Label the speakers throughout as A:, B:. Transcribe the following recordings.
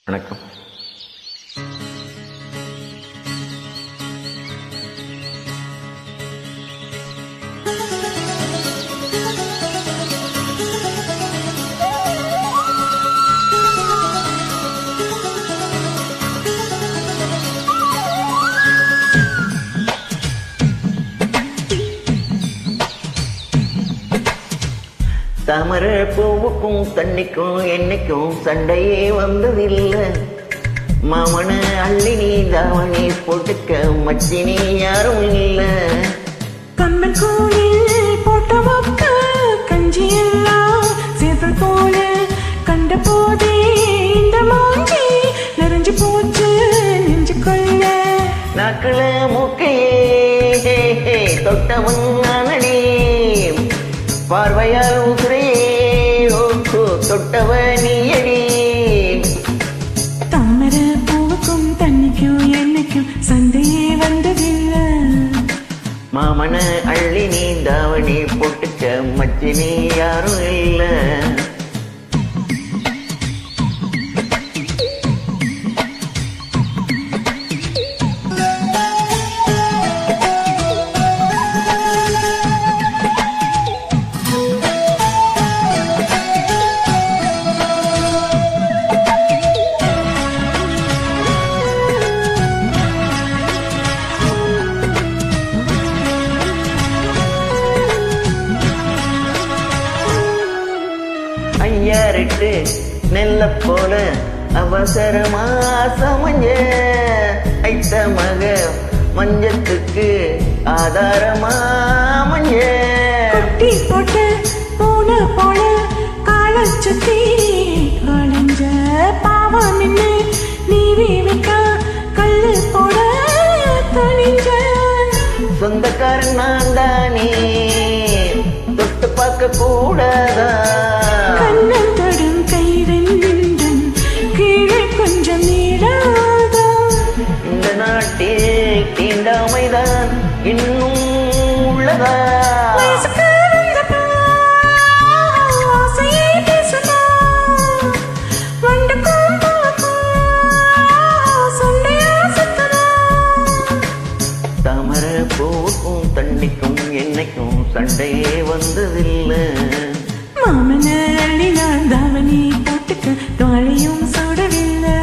A: வணக்கம். தாமரை பூவுக்கும் தண்ணிக்கும் என்னைக்கும் சண்டையே வந்ததில்லை. மாமன அள்ளி நீ தாவணி போட்டுக்க மச்சினி யாரும் இல்ல.
B: கம்மன் கோயில் போட்ட வப்ப கஞ்சி எல்லாம் சேப்பல் போல கண்ட போதே இந்த மாஞ்சி நிறைஞ்சு போச்சு நெஞ்சு கொள்ள.
A: நாக்குல மூக்கையே தொட்டவன் நானடி, பார்வையால் உசுரையே தொட்டவ நீயடி.
B: தாமரை பூவுக்கும் தண்ணிக்கும் என்னைக்கும் சண்டையே வந்ததில்லை.
A: மாமன அள்ளி நீ தாவணி போட்டுக்க மச்சினி யாரும் இல்ல. ஐயாரிட்டு நெல்ல போல அவசரமா சமஞ்ச ஐத்த மக மஞ்சத்துக்கு ஆதாரமா மஞ்ச.
B: குட்டி போட்டு பூனை போல காலை சுத்தி அழிஞ்ச பாவம் நின்று நீவி வைக்க கல்லு போட தணிஞ்ச.
A: சொந்தக்காரன் நான் தானே தொட்டு பார்க்க கூடாதா.
B: கண்ணன் தொடும் கை ரெண்டும் கீழே கொஞ்சம் நீடாதா.
A: இந்த நாட்டில் தீண்டாமைதான் இன்னும் உள்ளதா.
B: வயசுக்கு வந்தப்போ ஆசையே பேசுதா. வண்டுக்கும் பூவுக்கும் சண்டையா சுத்துதா.
A: தாமரை பூவுக்கும் தண்ணிக்கும் என்னைக்கும் சண்டையே வந்ததில்லை.
B: மாமன அள்ளி நான் தாவணி போட்டுக்க தாழையும் சுடவில்லை.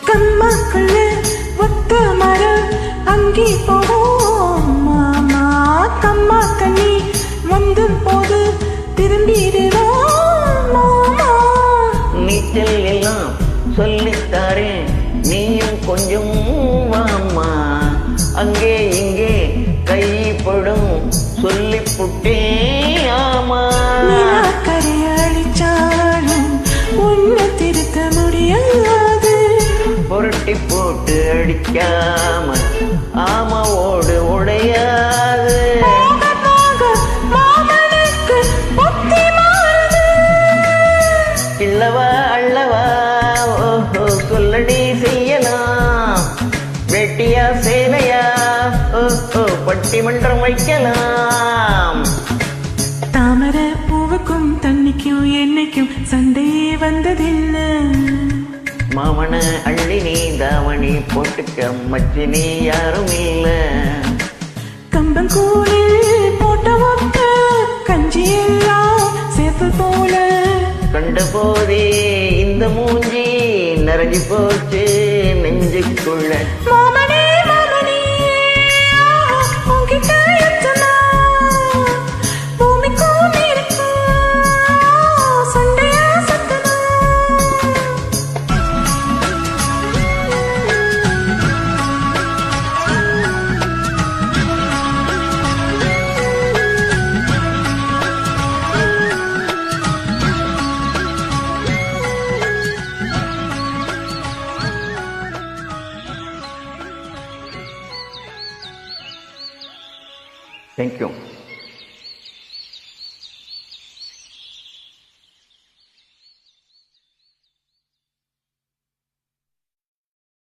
B: கம்மாக்குள்ள ஒத்த மரம் அங்கே போவோம் மாமா. கம்மா கண்ணி வந்து போது திரும்பிடுவோம் மாமா.
A: நீச்சல் எல்லாம் சொல்லித்தாரேன் நீயும் கொஞ்சம் வாமா. அங்கே இங்கே கைப்படும் சொல்லி புட்டேன் ஆமா.
B: கரை அழிச்சாலும் உன்னை திருத்த முடியாது.
A: புரட்டி போட்டு அடிக்காம ஆமாவோடு உடையாது.
B: போக போக மாமனுக்கு புத்தி மாறுது.
A: இல்லவா அல்லவா ஓஹோ சொல்லடி செய்யலாம். வெட்டியா சேலையா ஓஹோ பட்டிமன்றம் வைக்கலாம்.
B: தாமரை பூவுக்கும் தண்ணிக்கும் என்னைக்கும் சண்டையே வந்ததில்லை.
A: மாமன அள்ளி நீ தாவணி போட்டுக்க மச்சினி யாரும் இல்ல.
B: கம்பங்கூழில் போட்ட ஒத்த கஞ்சி எல்லாம் சேப்பு போல
A: கண்ட போதே இந்த மூஞ்சி நிறைஞ்சு போச்சு நெஞ்சுக்குள்ள.
B: மாமனே மாமனே உன்கிட்ட எத்தனா பூமிக்கும் இருக்கும் சண்டையா சத்தனா.
A: தேங்க்யூ.